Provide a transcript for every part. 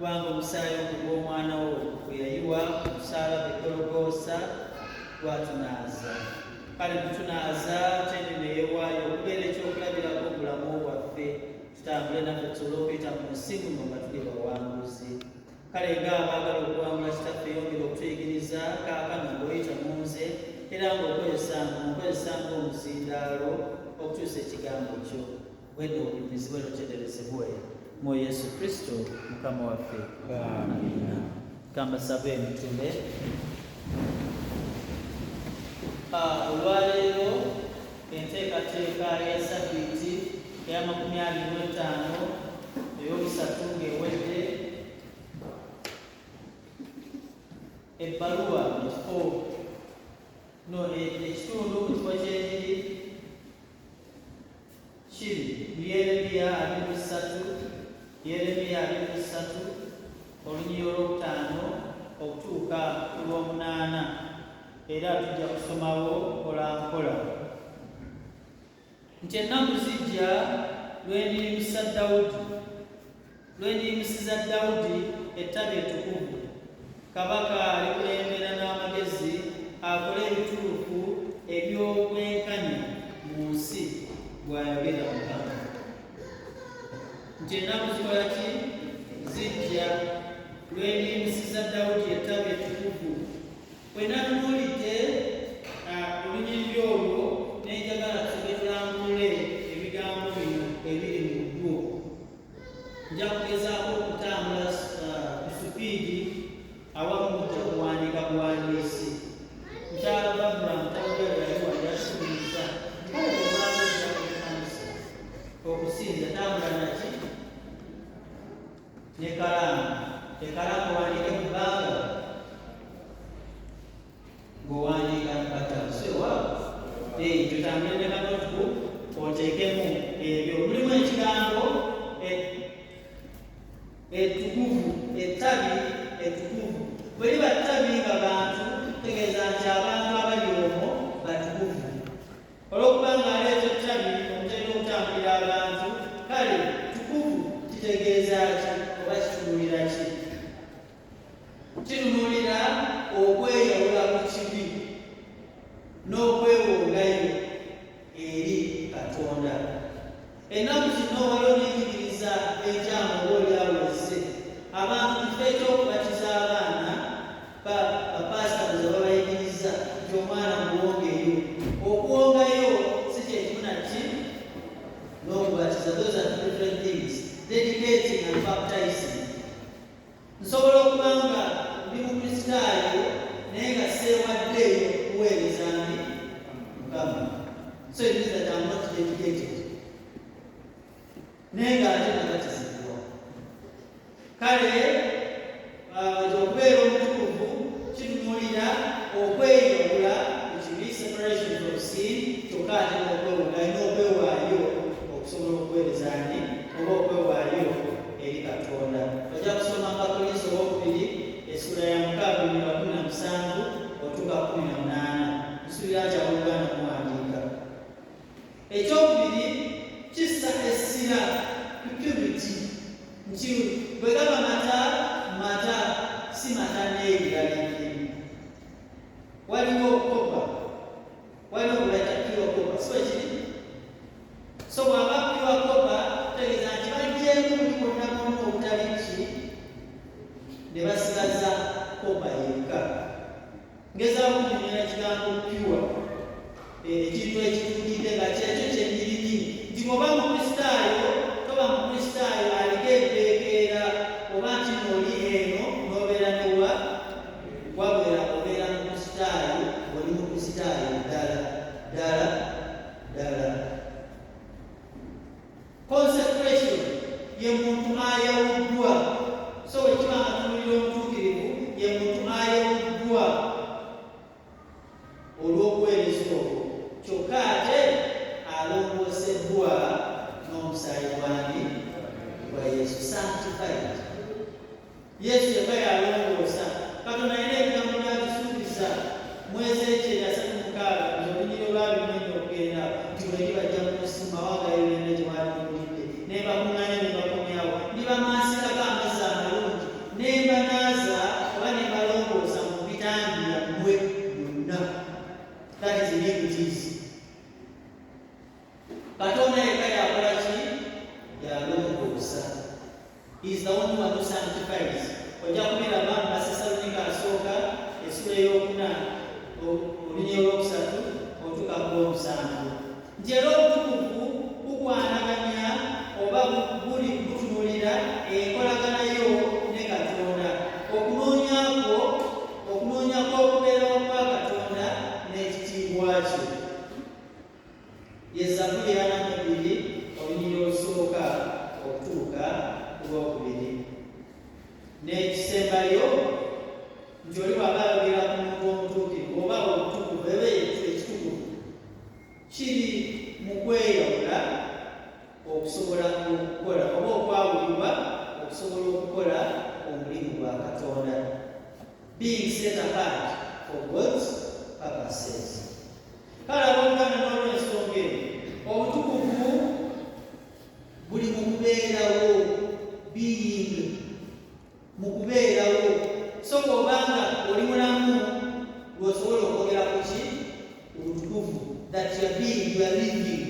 kubanga omusaayi ogw'omwana wo bwe yayiwa omusaalaba e Gologoosa gwatunaaza. Kale mutunaaza tende neyeewaayo okubeera ekyokulabirako obulamu bwaffe, tutambule naffe tusobole okuyita mu nsi muno nga tuli bawanguzi. Kale ng'abaagala okuwangula kitaffe yongera okutuyigiriza kaakano ng'oyita mu nze era ng'okozesa ng'omuzindaalo okutuusa ekigambo kyo. Bwedda obulimizibwe n'otenderezebwe mu Yesu Kristo Mukama waffe. Amiina. Kambasabe emitule. Olwaleero enteekateeka ya Ssabbiiti eya 25 ey'okusatu ng'ewedde, ebbaluwa ekitundu mu kifo kyekiri kiri Yeremiya 23 olunyi olwokutaano okutuuka ku lw'omunaana, era tujja kusomawo mpola mpola. Nti ennaku zijja lwendiyimisiza Dawudi ettabi ettukuvu, kabaka alikulembera n'amagezi akole ebituufu eby'obwenkanya mu nsi, bw'ayogera Mukama. Nti ennaku zikola ki? Zijja lwendiyimisiza Dawudi ettabi ettukuvu. Bwe natunuulidde olunyiriri olwo ne njagala tusobe tulambule ebigambo bino ebiri mu ddwo. Nja kugezaako okutambula ku supiidi awamu mujja kuwandiika buwandiisi. Mukyala Babula Mutawulira yali wali asuubiza obanga ojja kukanisa okusinza tambula naki ne kalaamu. Ekalaamu wandiike mu bbanga ng'owandiika mu katabo. Tutambule ne kanotuku oteekemu ebyo. Mulimu ekigambo ettukuvu, ettabi ettukuvu. Bwe liba ttabi nga bantu, tegeeza nti abantu abali omwo batukuvu. Olw'okubanga aleeta ettabi omutera okutambulira abantu, kale tukuvu kitegeeza ki oba kitunuulira ki? Kinunuulira okweyawula ku kibi n'okwewongayo eri Katonda. Ennaku zino waliwo n'enjigiriza enkyamu obaoliawozze. Abantu kifo eky'okubatiza abaana bapasita ze babayigiriza nti omwana muwongeyo. Okuwongayo si kyekimu naki n'okubatiza. Those are two different things. Dedicating and baptizing. Nsobola okubanga ndi mukristaayo naye nga seewaddeeyo kuweereza ndi Mukama. So it means that I'm not dedicated. Naye ng'ate nabatizibwa. Kale okubeera omutukuvu kitunuulira okweyawula ekibi, separation from sin, kyokka ate n'okwewaayo okusobola okuweereza ndi oba okwewaayo eri Katonda. Ojja kusoma Abakolinso II essula ya 6:17 otuuka 18. Nsuubira kyawulugana muwandiika. Ekyokubiri kissa essira purity, nti bwe gaba mata si mata n'ebiraliikirimu. Waliwo okoba, waliwo obulaita pure koba, so ekiri. So bw'aba pure koba tegeeza nti bagyemu buli bonna bonna obutali ki ne basigaza koba yekka. Ngezaako kunyumira ekigambo pure, ekintu ekituukidde nga kyekyo kyennyini, nti bw'oba mukristaayo toba mukristaayo aliko ebbeekeera oba nti n'oli eno n'obeera newa wabwera obeera mukristaayo, oli mukristaayo ddala. Consecration ye muntu ayawuddwa. So wekiba nga tunulira omutuukirivu ye muntu ayawuddwa olw'okuweereza okwo, kyokka ate alongooseddwa n'omusaayi gwani gwa Yesu. Sanctified. Yesu yekka yalongoosa. Katonda alina ebigambo byatusuubiza mu Ezekyeri 36 olunyiri olwabimenye okugenda nti bwe bajja mu nsi mawanga yonna gye baali mulidde ne bakuŋŋaanya ne bakomyawo ndibamansika g'amazzi amalungi you are not sanctified. Ojja kubiraba mu Basessaloniika asooka essula ey'okuna olunya olwokusatu otuuka ku lwomusanvu nti era obutukuvu bukwanaganya oba buli butunuulira enkolaganayo ne Katonda okunoonya kw'okubeerawo kwa Katonda n'ekitiibwa kye. Ye Zabbuli ya 42 olunyiriri olusooka okutuuka ku lwokubiri. N'ekisembayo nti oli bw'aba ayogera ku muntu omutuukirivu oba obutukuvu eba ekitukuvu kiri mu kweyawula okusobola okukola oba okwawulibwa okusobola okukola omulimu gwa Katonda, being set apart for God's purposes. Kale abooluganda n'olw'ensonga eyo obutukuvu buli mu kubeerawo, being mu kubeerawo. So bw'obanga oli mulamu lw'osobola okwogera ku ki obutukuvu, that you are being, you are living.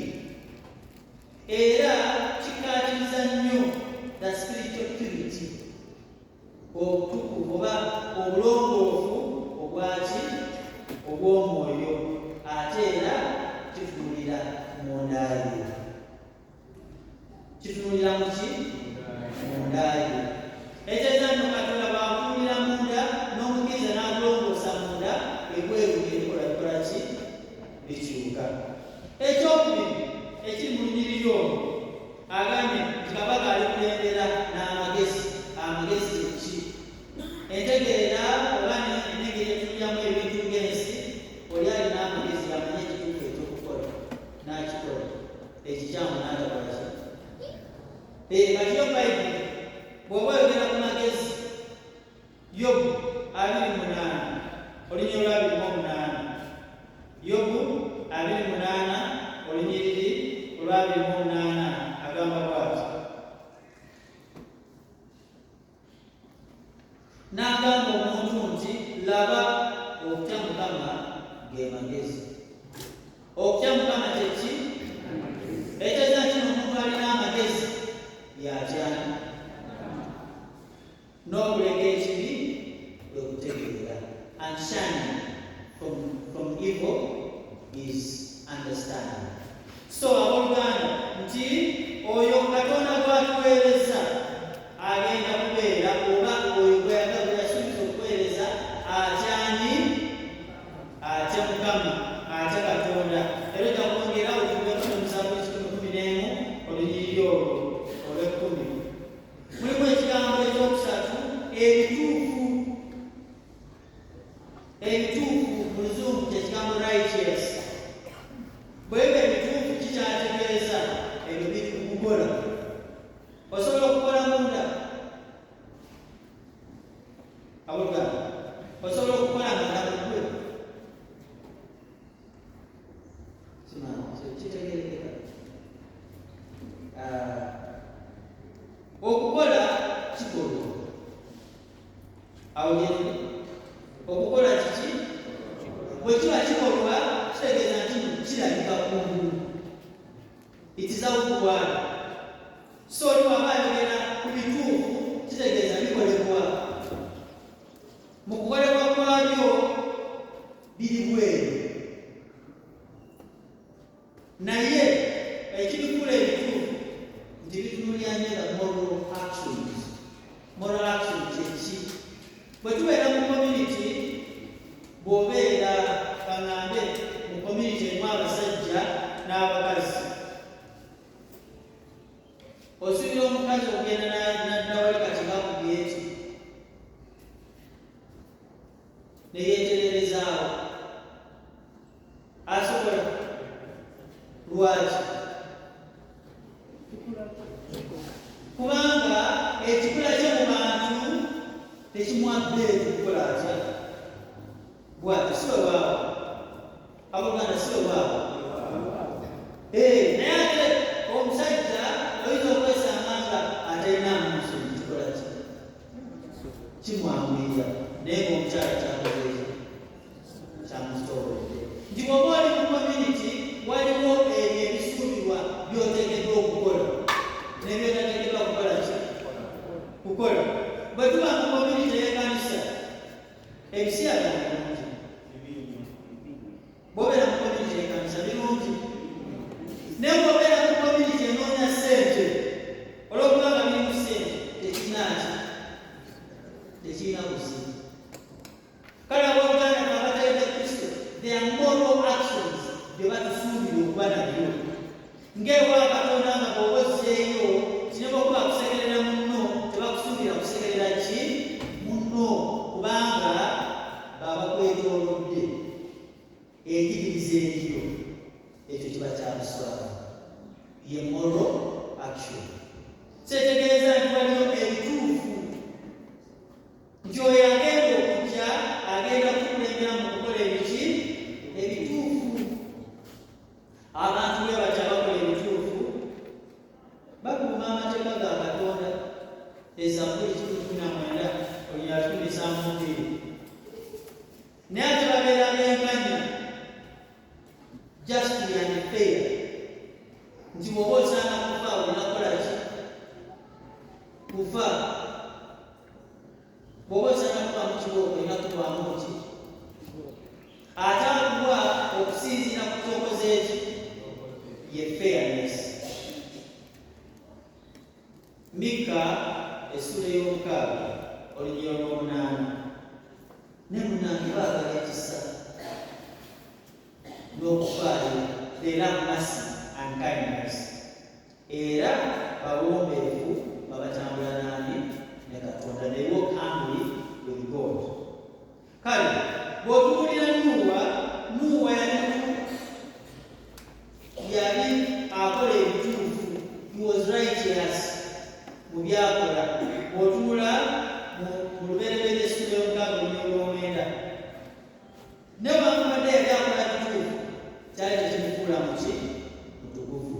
Era kikaatiriza nnyo the spiritual purity, obutukuvu oba obulongoofu obwaki obw'omwoyo, ate era kitunulira munda ye. Kitunulira mu ki munda ye. Ekitegeeza nti Katonda bw'akunulira munda n'omukkiriza n'agulongoosa munda ebweru ebikola ki bikyuka. Ekyokubiri ekiri mu lunyiriri olwo agambye nti kabaka alikulembera n'amagezi. Amagezi ki? Entegeera oba n'engeri etunuliramu ebintu ng'ensi, oli alina amagezi amanye ekituufu ekyokukola n'akikola, ekikyamu n'atakola ki. Kati yo Bayibuli bw'oba oyogera ku magezi, Yobu 28 olunyiriri olwa 28, Yobu 28 olunyiriri olwa 28 agamba bw'ati: n'agamba omuntu nti laba okutya Mukama ge magezi. Okutya Mukama kye ki? Ekitegeeza nti omuntu alina amagezi y'atyani n'okuleka ekibi kwe kutegeera. And shunning from evil is understanding. So abooluganda nti oyo Katonda gw'atuweereza agenda kubeera oba oyo gwe yasuubiza okuweereza atyani? Atya Mukama, atya Katonda. Era ojja kwongera otuve mu Zabbuli 111 olunyiriri olwo olw'ekkumi. Mulimu ekigambo ekyokusatu ebituufu. Ebituufu mu Luzungu ky'ekigambo righteous. Bw'eba ebituufu kikyategeeza ebyo biri mu kukola. Osobola okukola munda? Abooluganda, osobola okukola munda mu ggwe? Kitegeerekeka. Okukola kikolwa. Awo gyendi okukola kiki? Bwe kiba kikolwa kitegeeza nti kirabika kungulu. It is outward. So oli bw'aba ayogera ku bituufu kitegeeza bikolebwa. Mu kukolebwa kwabyo biri bweru. Naye ekibikula ebituufu nti bitunulira nnyo the moral actions. Moral action kye ki? Bwe tubeera mu community, bw'obeera baŋŋambe mu community erimu abasajja n'abakazi, osuubira omukazi okugenda n'addawali kati kakubye eki ne yeetererezaawo, asobola lwaki? Kubanga ekikula kye mu bantu tekimwabbeeru kukola atya bw'ati. Si bwe bwabo abooluganda, si bwe bwabo. Naye ate omusajja oyinza okwesanga nga atalina amuso kikola ki? Kimwanguyira. Naye ng'omukyala kyakozeeki kyamusitooledde nti bw'oba oli mu community waliwo ebyo ebisuubirwa by'oteekeddwa okukola n'ebyotateekeddwa kukola ki? Kukola. bwe tuba mu community y'ekkanisa ebisiya birungi, bw'obeera mu community y'ekkanisa birungi, naye bw'obeera mu community enoonya ssente olw'okubanga birimu ssente tekirina buzibu. Kale abooluganda abatalina Kristo, there are moral actions bye batusuubira okuba nabyo. Ng'ewa Katonda nga bw'obozzeeyo kinema okuba kusekerera munno, tebakusuubira kusekerera ki munno, kubanga baba kwetoolodde ekikiriza ekyo, ekyo kiba kya buswavu, ye moral action. Kitegeeza nti waliyo ebituufu nti oyo agenda okujja agenda kukulembera mu kukola ebiki ebituufu. Abantu bwe batya bakola ebituufu bakuuma amateeka ga Katonda. Ezabbuli 1:19 naye ate babeera benkanya justly and fair, nti bw'oba osaana kufa olina kukola ki? Kufa. Bw'oba osaana kuba mu kibooko olina kubaamu ki? Ate akuwa okusinziira ku kyokoze eki ye fairness. Mika 6:8 ne munange baagala ekisa n'okufaayo, they love mercy and kindness, era bawombeefu babatambula nani ne Katonda, they walk humbly with God. Kale bw'otuwulira Nuuwa yali akola ebituufu, he was righteous mu byakola. Bw'otuula mu lubereberye Essuula 6:9 newankubadde yali akola bituufu, kyali tekimufuula mu ki mutukuvu.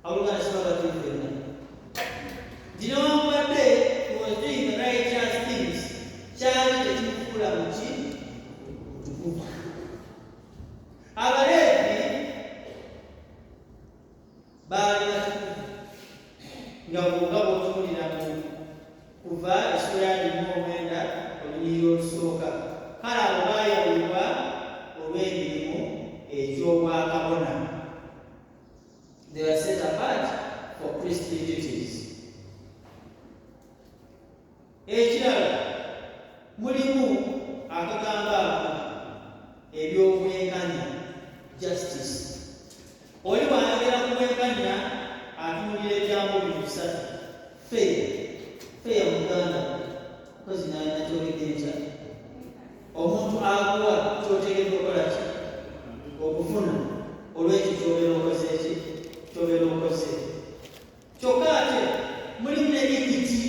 Abooluganda si babatuufu fenna nti newankubadde he was doing the righteous things, kyali tekimufuula mu ki mutukuvu. Abaleevi baali batukuvu nga bw'otuwulira mu Kuva Essuula 1:9 kale abo baayawulibwa olw'emirimu egy'obwakabona. They were set apart for priestly duties. Ekirala mulimu akagamba ako eby'obwenkanya, justice. Oli bw'ayogera ku bwenkanya atunulira ebyambuli bisatu. Fair muganda kozi nalina kyogedenca omuntu akuwa kyotegedde okukola ki okufuna olw'ekyo kyobeera okoze ki kyobeera okoze. Kyokka ate mulimu n'enyigiti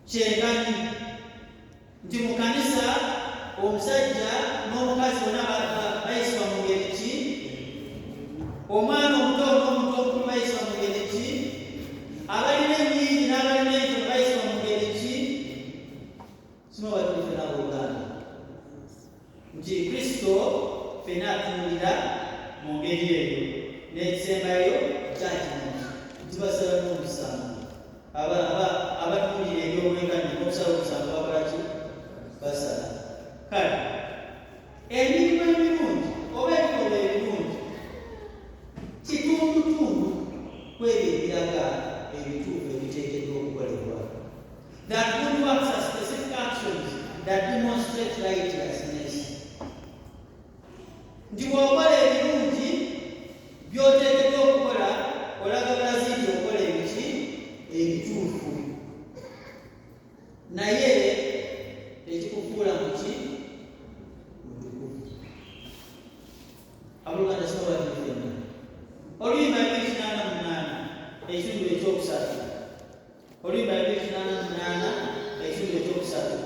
kyenkanyi nti mu kanisa omusajja n'omukazi bonna bayisibwa mu ngeri ki, omwana omuto n'omuntu omukulu bayisibwa mu ngeri ki, abalina ennyingi n'abalina entono bayisibwa mu ngeri ki. Sino batuufu fena Buganda nti Kristo fena atunulira mu ngeri eyo, n'ekisembayo judgment, nti basala n'omusango. Abatunulira ebyobwenkanya n'okusala omusango bakola ki? Basala. Kale emirimu emirungi oba ebikolwa ebirungi kitundutundu kwebyo ebiraga ebituufu ebiteekeddwa okukolebwa. That good works are specific actions that demonstrate righteousness. Nti bw'okola ebirungi by'oteekeddwa okukola olaga bulazi nti okola ebiki ebituufu, naye tekikufuula mu ki mutukuvu. Abooluganda si babatuufu fenna. Oluyimba 2:88 ekitundu ekyokusatu. Oluyimba 2:88 ekitundu ekyokusatu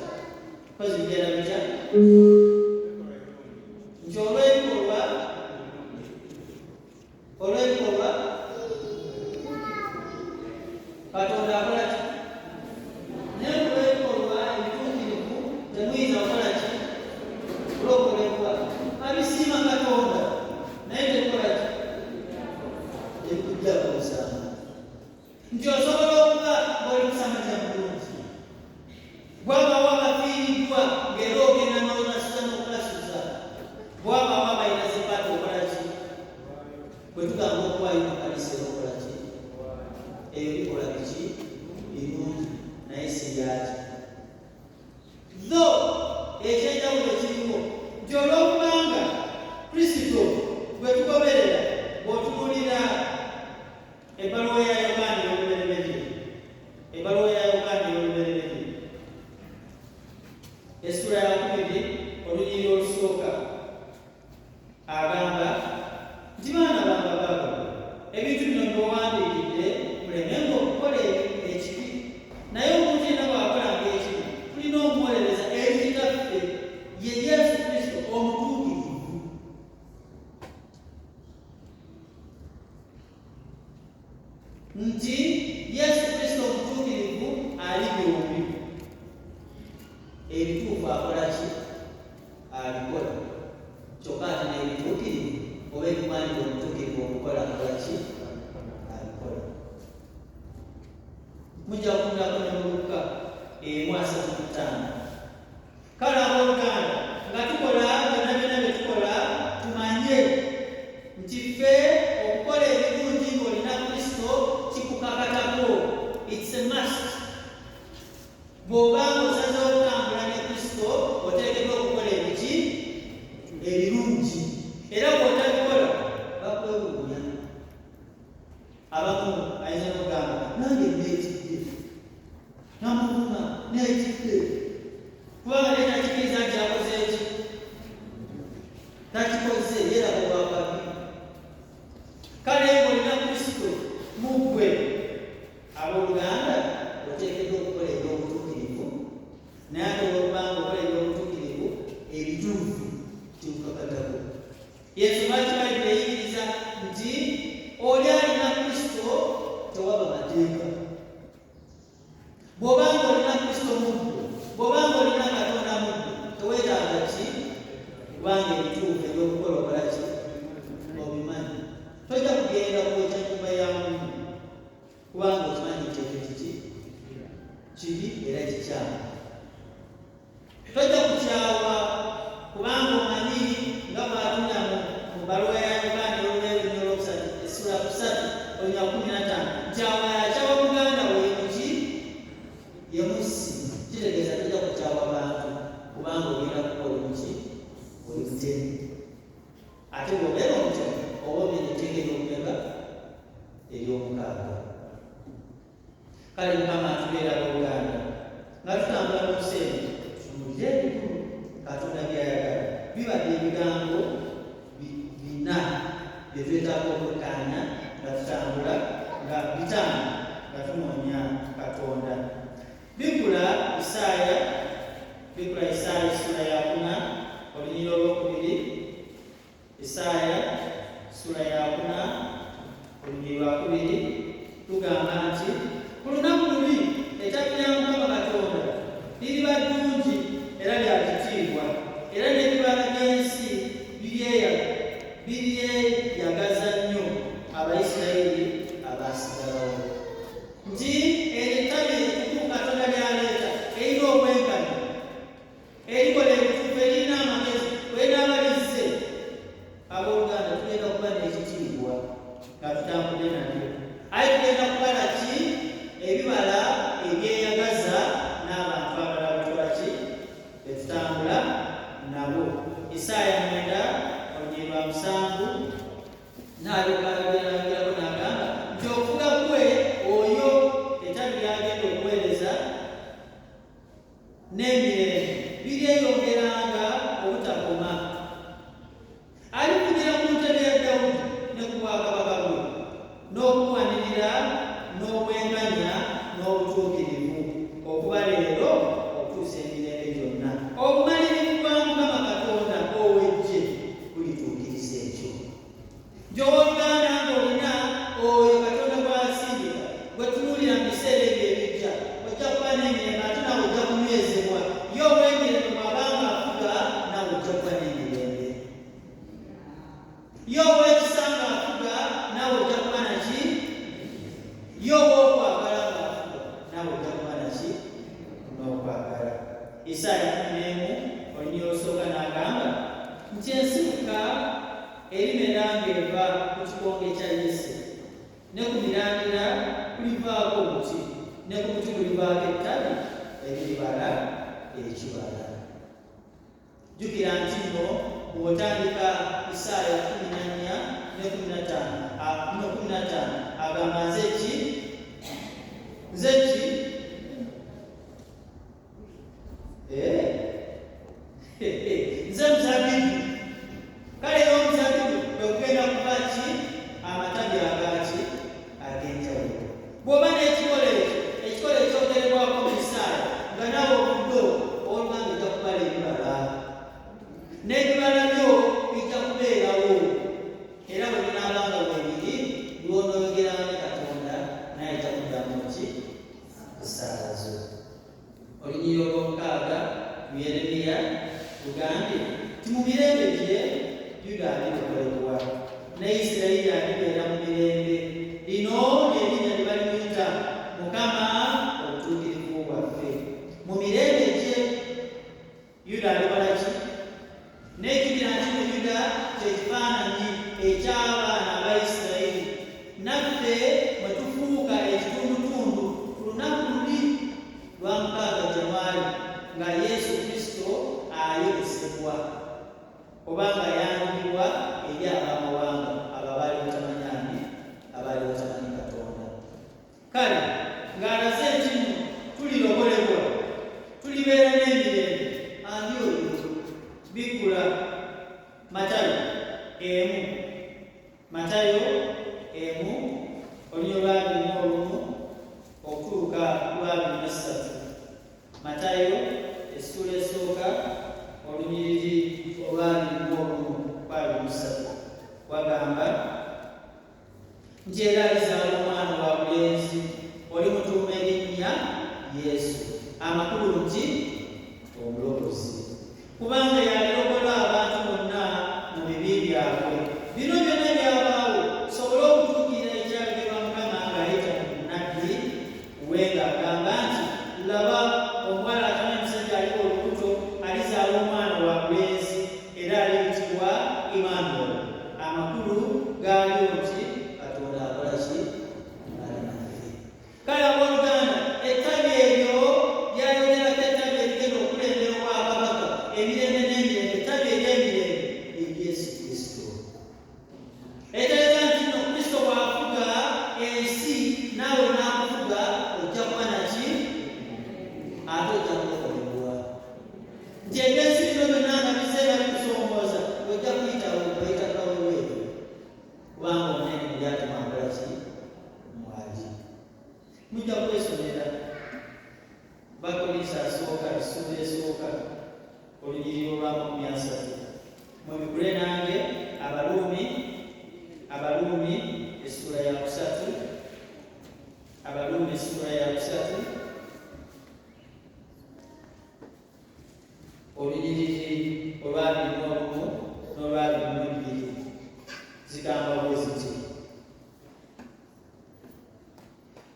kozi bigera bitya nti olw'ebikolwa Katonda akola ki? Naye olw'ebikolwa ebituukirivu temuyinza kukola ki? Olw'okolebwa abisiima Katonda naye tekola ki? Tekujja kumusanga nti osobola okuba ng'oli kusamaza Luka 1:35. Kale abooluganda, nga tukola byonna bye tukola, tumanye nti ffe okukola ebirungi ng'olina Kristo kikukakatako. It's a must. Bw'oba ng'osazeewo okutambula ne Kristo, oteekeddwa okukola ebiki ebirungi, era bw'otabikola bakwewuunya. Abamu ayinza n'okugamba nange neekidde, namuluma neekidde, kubanga naye takikiriza nti akoze eki, takikoze, yeeraba bwakabi. Kale ng'olina Kristo mu ggwe, abooluganda, oteekeddwa okukola eby'obutuukirivu, naye ate olwokubanga okola eby'obutuukirivu ebituufu kikukakatako. Yesu lwaki Bayibuli eyigiriza nti oli alina Kristo tewaba mateeka. Bw'obanga olina Kristo mu ggwe, bw'obanga olina Katonda mu ggwe, teweetaaga ki? Kubanga ebituufu ebyokukola okola ki? Obimanyi. Tojja kugenda kwokya nnyumba ya muntu kubanga okimanyi nti ekyo kiki kibi era kikyamu. Tojja kukyawa kubanga omanyi nga bw'atumya mu bbaluwa ya Yokaana olw'olunyolo 3:15 nti awo yakyawa muganda we yemuki yemusi. Kitegeeza tojja kukyawa bantu kubanga ogenda kukola muki oli mutemi. Ate bw'obeera omutemi oba omenya etteeka ery'omumeka ery'omukaaga. Kale Mukama atubeera abooluganda nga tutambula mu nsi eno, tutunuulire ebikulu Katonda by'ayagala. Bibadde ebigambo bina bye twetaaga okwekkaanya nga tutambula, nga bitaano nga tunoonya Katonda. Bikula Isaaya sura ya 4 olunyiriri olwokubiri. Isaaya sura ya 4 olunyiriri lwakubiri tugamba nti ku lunaku lubi ettabi lya Mukama Katonda liriba ddungi era lya kitiibwa, era n'ebibala by'ensi biryeyagaza nnyo Abayisirayiri abaasigalawo. Nti ettabi ekikulu Katonda lyaleeta erina obwenkanya, erikola ebituufu, erina amagezi, bw'enaaba lizze. Abooluganda, tugenda kuba n'ekitiibwa nga tutambudde nalyo. Aye tugenda kubala ki? Ebibala ebyeyagaza n'abantu abalala betukola ki? Betutambula nabo. Isaaya 9:7 n'alyogerako n'agamba nti okufuga kwe oyo ettabi lyagenda okuweereza n'emirembe biryeyongeranga obutakoma. Alivugira mu ntebe ya Dawudi ne ku bwakabaka bwe n'okuwanirira n'obwenkanya n'obutuukirivu okuba leero okutuusa emirembe gyonna. Obumalirivu bwa Mukama Katonda ow'eggye bulituukiriza ekyo. Gy'owooluganda ng'olina oyo Katonda gw'asindika, gwe tunuulira mu biseera ebyo ebijja, ojja kuba n'emirembe ate nawe ojja kunywezebwa. Ye ow'emirembe bw'abanga afuga nawe ojja kuba n'emirembe. Ye ow'ekisa ng'afuga nawe ojja kuba naki? Ye ow'okwagala ng'afuga nawe ojja kuba naki? N'okwagala. Isaaya 11 olunyiriri olusooka n'agamba nti ensika erimera ng'eva ku kikonge kya Yese, ne ku mirandira kulivaako omuti, ne ku muti kulivaako ettabi eriribala ekibala. Jjukira nti nno bw'otandika Isaaya 14:15 agamba nze ki? Nze ki? Nze muzabbibu. Kale era omuzabbibu kwe kugenda kuba ki? Amatabi agaki? Ag'enjawulo. Bw'oba n'ekikola ekyogerebwako mu Isaaya nga nawe obuddo oluganda ojja kubala ebibala, n'ebibala byo bijja kubeerawo, era bwe binaabanga bwebiri lw'onooyogeranga ne Katonda naye ajja kuddamu ki? Esaala zo. Olunyiriri olw'omukaaga mu Yeremiya tugambye nti mu mirembe gye Yuda alirokolebwa ne Isirayiri alibeera mu mirembe. Lino ly'erinnya lye balimuyita Mukama obutuukirivu nga Yesu Kristo ayolesebwa obanga yandibwa eri abamawanga ababaali batamanyani abaali batamanyi Katonda. Kale ng'alaze nti tulirokolebwa tulibeera n'emirembe andi oyo bikkula Matayo 1 olunyiriri okutuuka ku 23. Matayo essula esooka olunyiriri 23 wagamba nti era alizaala omwana wabulenzi olimutuuma erinnya Yesu, amakulu nti omulokozi, kubanga yalirokola abantu bonna mu bibi byabwe. Bino byonna byabaawo sobole okutuukirira ekyayogerwa Mukama ng'ayita mu nnabbi we ng'agamba nti laba omuwala atamanyi musajja aliko olubuto alizaala omwana wabulenzi era aliyitibwa Immanueli. Amakulu gaaliwo nti Katonda akola ki? Ali naffe. Kale abooluganda, ettabi eryo lyayogerako ettabi erigenda okulembera obwakabaka emirembe n'emirembe, ettabi ery'emirembe eri Yesu Kristo. Etegeeza nti no Kristo bw'afuga ensi naawe n'akufuga ojja kuba naki? Ate ojja kulokolebwa. Nti eby'ensi bino byonna nga biseera bikusomooza ojja kuyitawo bayitakaweweeyo kubanga omunene mulyatuma akola ki? Mwali. Mujja kwesomera Bakolinso asooka essula esooka olunyiriri olwa 30. Mwebigule nange Abaluumi essula ya 3, Abaluumi essula ya 3 olunyiriri olwa 21 n'olwa 22 zigamba bwe ziti.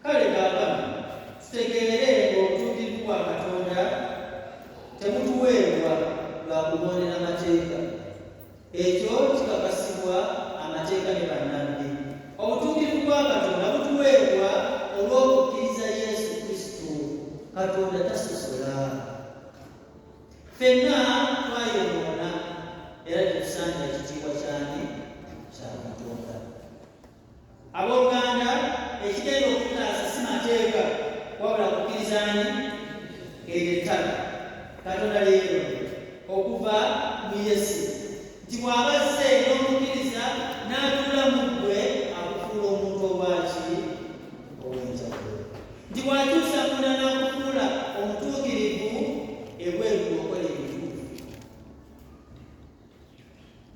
Kale kaakano tutegeere ng'obutuukirivu bwa Katonda tebutuweebwa lwa kugondera mateeka. Ekyo kikakasibwa amateeka ne bannabbi. Obutuukirivu bwa Katonda butuweebwa olw'okukkiriza Yesu Kristo. Katonda tasosola. Ffenna twayonoona era tetusaanira ekitiibwa kyani? Kya Katonda. Abooluganda, ekigenda okutaasa si mateeka wabula kukkirizaani eryo ettaka Katonda leero okuva mu Yesu nti bw'abazze n'omukkiriza n'atuula mu ggwe akufuula omuntu obwaki? Ow'enjawulo. Nti bw'akyusa munda n'akufuula omutuukirivu ebweru okola ebituufu.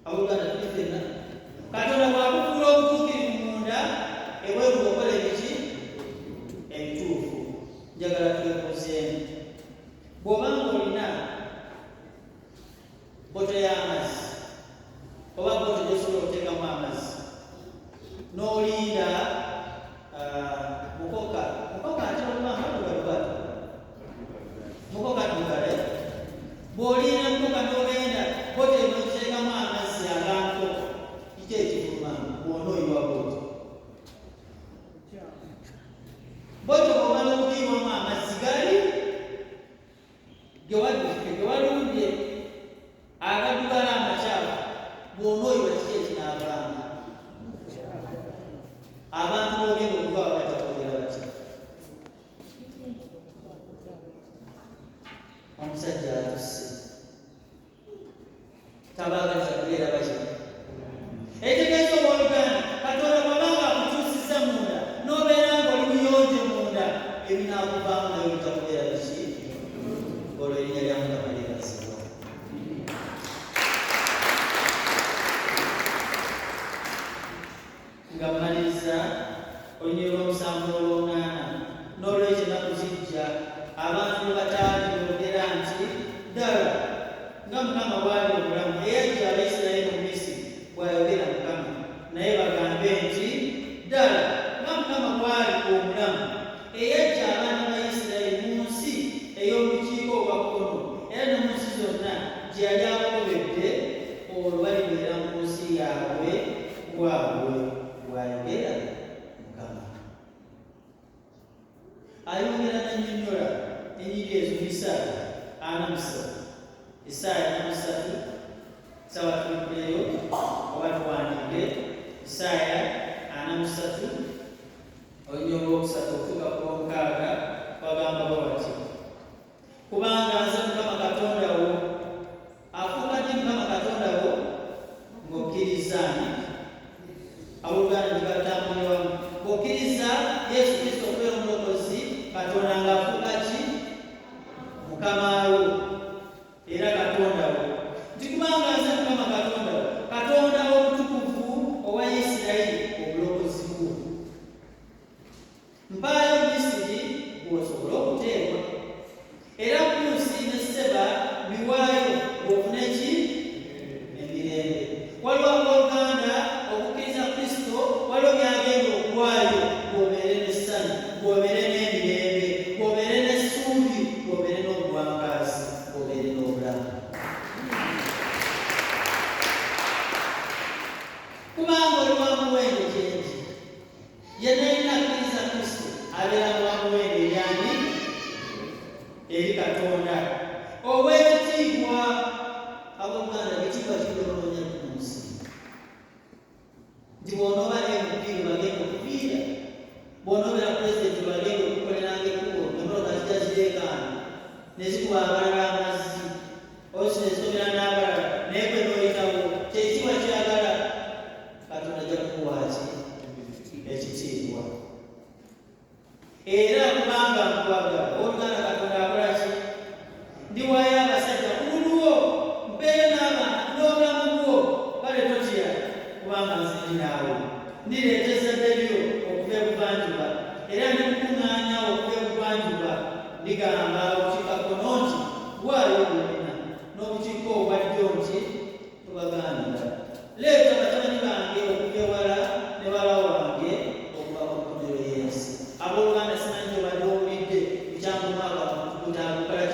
Abooluganda tuli ffenna. Katonda bw'akufuula obutuukirivu munda ebweru okola ebiki? Ebituufu. Njagala twebuuzeemu. Bw'obanga olina boto y'amazzi oba boto gy'osobola okuteekamu amazzi n'olinda mukoka ate olubanga lugalubala mukoka tugale. Bw'olinda mukoka n'ogenda boto enokiteekamu amazzi agankoko kiki ekivuma bw'onooyiwa boto? Boto bw'omala okuyiwamu amazzi gali gewalumbye agadugala amakyafu bw'onooyiwa kiki ekinaavanga? Abantu boogenda okuva bajja kwogera batya? Omusajja atusse tabaagaliza kubeera batya? Etegeeza obooluganda, Katonda bw'abanga akukyusizza munda n'obeera ng'oli muyonjo munda ebinaakuvaamu naye ojja kubeera biki? Olwo erinnya lya Mukama lyebazibwa. Nga mmaliriza olunyiriri lw'omusanvu n'olw'omunaana, n'olwekyo ennaku zijja abantu ne bataali boogera nti ddala nga Mukama bw'ali omulamu eyaggya Abayisirayiri mu Misiri bw'ayogera Mukama, naye bagambe nti ddala nga Mukama bw'ali omulamu eyaggya abaana ba Isirayiri mu nsi ey'obukiika obwa kkono era ne mu nsi zonna gye yali abagobedde, olwo balibeera mu nsi yaabwe bwabwe, bw'ayogera Mukama. Ayongera n'annyonnyola ennyiri ezo mu Isaaya 43 Isaaya 43 sawa tulikuleyo oba tuwandiike Isaaya 43 olunyongo okusatu okutuuka ku lwomukaaga bagamba bwati kubanga nze Mukama Katonda wo afuuka ddi Mukama Katonda wo ng'okkirizaani abooluganda tebatambulira wamu ng'okkiriza Yesu Kristo okubeera omulokozi Katonda ng'afuuka ki Mukama wo era Katonda wo nti kubanga nze Mukama Katonda wo Katonda w'obutukuvu owa Isirayiri obulokozi bwo mpaayo Misiri bw'osobola okuteebwa era Kuusi ne Seba biwaayo ng'ofune ki emirembe waliwo abooluganda okukkiriza Kristo waliwo byagenda okuwaayo ng'obeere n'essanyu ng'obeere n'emirembe ng'obeere n'essuubi ng'obeere n'obuwangazi ng'obeere n'obulamu kubanga oli wa muwendo gyendi yenna alina akkiriza Kristo abeera wa muwendo eryani eri Katonda obw'ekitiibwa abooluganda ekitiibwa kidoloonya ku nsi nti bw'onooba MP bagenda okufiira bw'onoobera pulezidenti bagenda okukoleranga ekkubo emmotoka zijja zireekaana ne zikuba abalala amazzi osi ne zitomera n'abalala naye gwe n'oyitawo kyekitiibwa kyagala Katonda ajja kukuwaaki ekitiibwa era kubanga nkwagala oluganda Katonda akola ki ndiwaayo abasajja ku lulwo mpeeyo n'abantu n'obulamu bwo kale totya kubanga nze ndiraawo ndireeta ezzadde lyo okuva ebuvanjuba era ndikukuŋŋaanya okuva ebuvanjuba ndigamba obukiikakkono nti waayo bwonna n'obukiiko obwa ddyo nti tubagambira leeta batabani bange okuva ewala ne bala wange okuva ku nkomerero y'ensi abooluganda simanyi obadde owulidde bukyangumwaka kutambukala